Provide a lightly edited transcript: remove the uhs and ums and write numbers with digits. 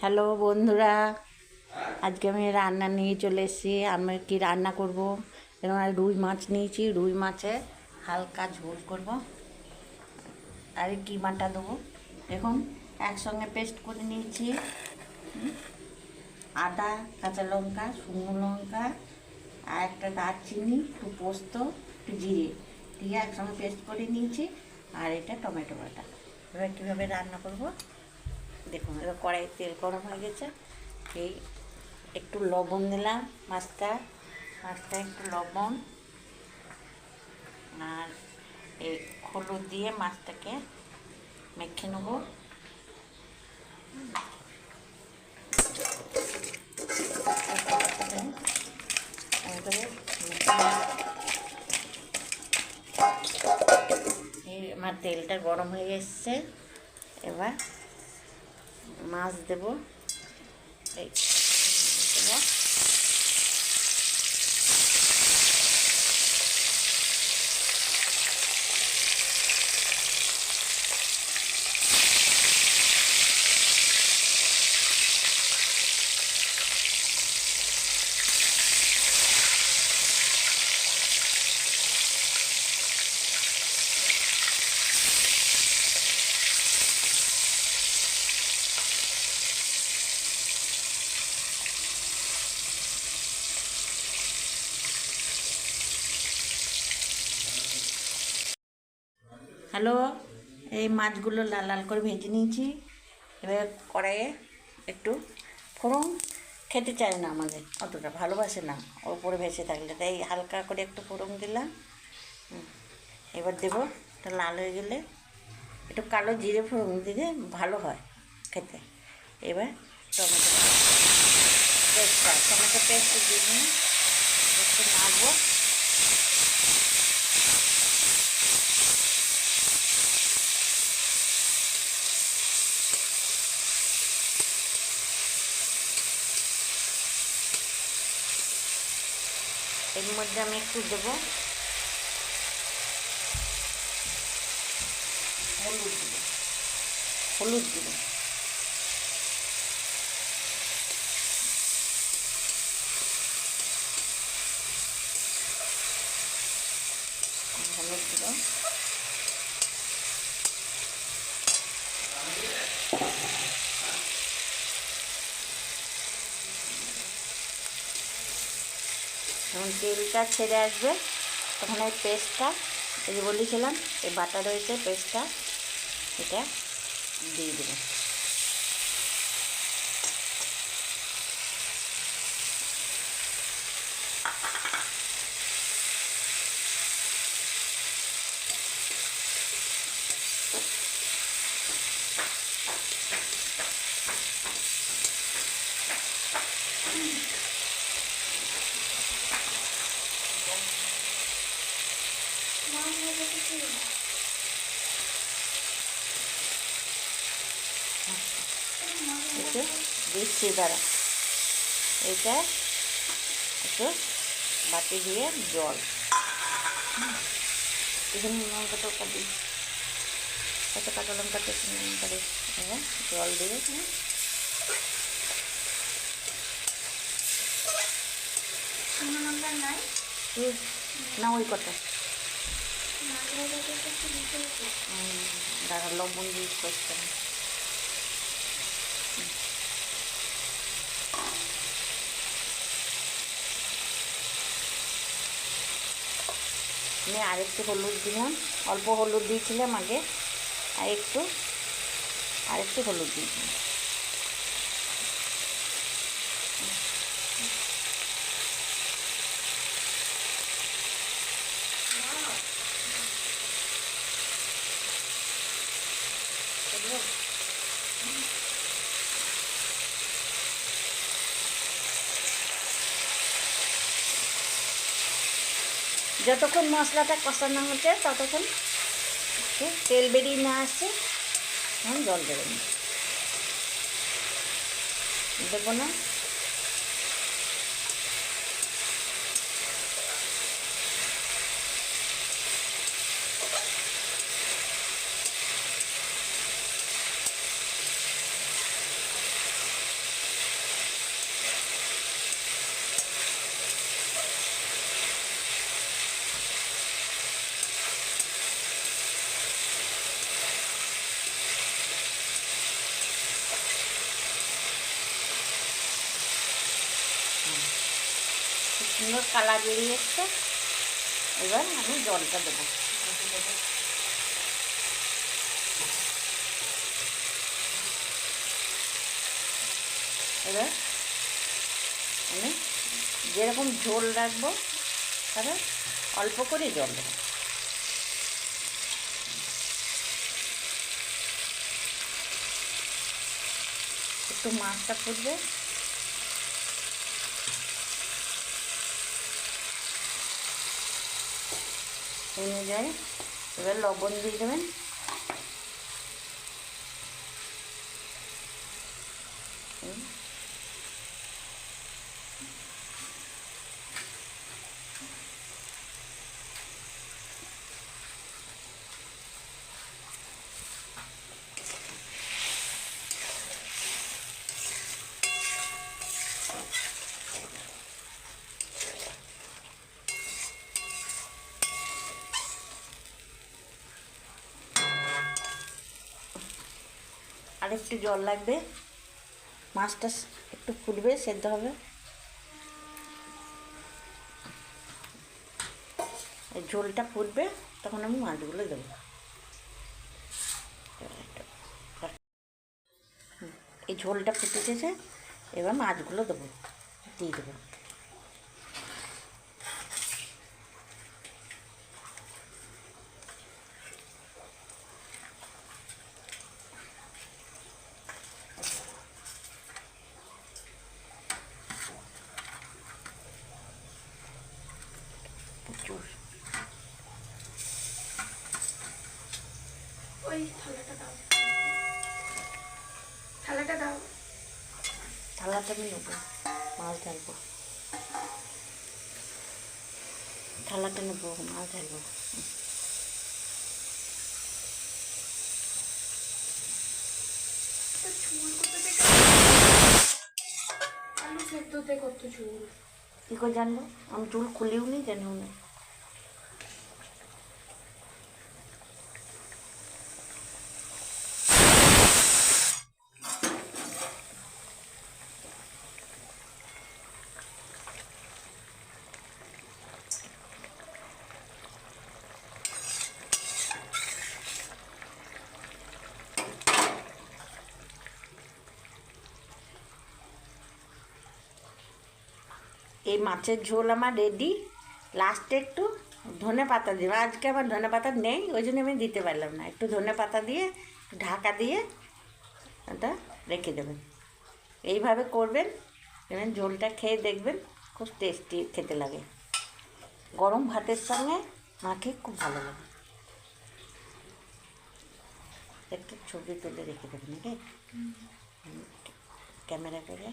Hello বন্ধুরা, আজকে আমি রান্না নিয়ে চলে এসেছি। আমি কি রান্না করব, এরকম রুই মাছ নিয়েছি। রুই মাছে হালকা ঝোল করব। আর কিমাটা দেবো। দেখুন, একসঙ্গে পেস্ট করে নিয়েছি আদা, কাঁচা লঙ্কা, শুকনো লঙ্কা, আর একটা দারচিনি, একটু পোস্ত, একটু জিরে দিয়ে একসঙ্গে পেস্ট করে নিয়েছি। আর এটা টমেটো বাটা। এবার কীভাবে রান্না করব দেখুন। এবার কড়াইয়ে তেল গরম হয়ে গেছে। এই একটু লবণ দিলাম মাছটা একটু লবণ আর এই হলুদ দিয়ে মাছটাকে মেখে নেব। এই আমার তেলটা গরম হয়ে এসছে। এবার মাছ দেবো। এই দেবো। হ্যালো, এই মাছগুলো লাল লাল করে ভেজে নিয়েছি। এবার কড়াইয়ে একটু ফোড়ন খেতে চায় না, আমাদের অতটা ভালোবাসে না ওপরে ভেসে থাকলে, তাই হালকা করে একটু ফোড়ন দিলাম। এবার দেবো, এটা লাল হয়ে গেলে একটু কালো জিরে ফোড়ন দিলে ভালো হয় খেতে। এবার টমেটো পেস্ট দিয়ে নিয়ে একটু নাড়বো। এর মধ্যে আমি একটু দেবো হলুদ দিব। হলুদ দিব। যখন তেলটা ছেড়ে আসবে তখন এই পেস্টটা, এই যে বলেছিলাম এই বাটা রয়েছে পেস্টটা, এটা দিয়ে দেবো। একটু দিচ্ছি, দাঁড়া। এটা একটু বাটি দিয়ে জল, এখানে লঙ্কা টঙ্কা দিই, একটা কাঁচা লঙ্কা দিয়ে লঙ্কা দিই। এবার জল দিয়ে না ওই কটা দাঁড়া, লবণ দিয়ে করতে হবে। আমি আরেকটু হলুদ দিলাম, অল্প হলুদ দিয়েছিলাম আগে, আরেকটু হলুদ দিয়েছিলাম। যতক্ষণ মশলাটা কষানো হচ্ছে ততক্ষণ তেল বেরিয়ে না আসছে তখন জল দেবো না, দেবো না। সুন্দর কালার বেরিয়ে এসছে। এবার আমি জলটা দেবো। এবার আমি যেরকম ঝোল রাখবো তাহলে অল্প করে জল দেবো। একটু মাছটা ফুটবে, অনুযায়ী এবার লবণ দিয়ে দেবেন। আর একটু জল লাগবে, মাছটা একটু ফুটবে, সেদ্ধ হবে। এই ঝোলটা ফুটবে, তখন আমি মাছগুলো দেবো। এই ঝোলটা ফুটেছে, এবার মাছগুলো দেবো, দিয়ে দেবো। প্রচুর। ওই থালাটা দাও, থালাটা দাও। থালাটা আমি নেবো, মাছ ঢালবো। থালাটা নেবো, মাছ ঢালবো। ঝোল কোথা থেকে? আলু সেদ্ধতে কত ঝোল? কী করে জানবো? আমি চুল খুলিও নি, জানিও না। এই মাছের ঝোল আমার রেডি। লাস্টে একটু ধনে পাতা দেবো। আজকে আমার ধনে পাতা নেই, ওই জন্য আমি দিতে পারলাম না। একটু ধনে পাতা দিয়ে ঢাকা দিয়ে ওটা রেখে দেবেন। এইভাবে করবেন, এবার ঝোলটা খেয়ে দেখবেন, খুব টেস্টি খেতে লাগে। গরম ভাতের সঙ্গে মাখে খুব ভালো লাগে। একটু ছবি তুলে রেখে দেবেন, নাকি ক্যামেরা করে।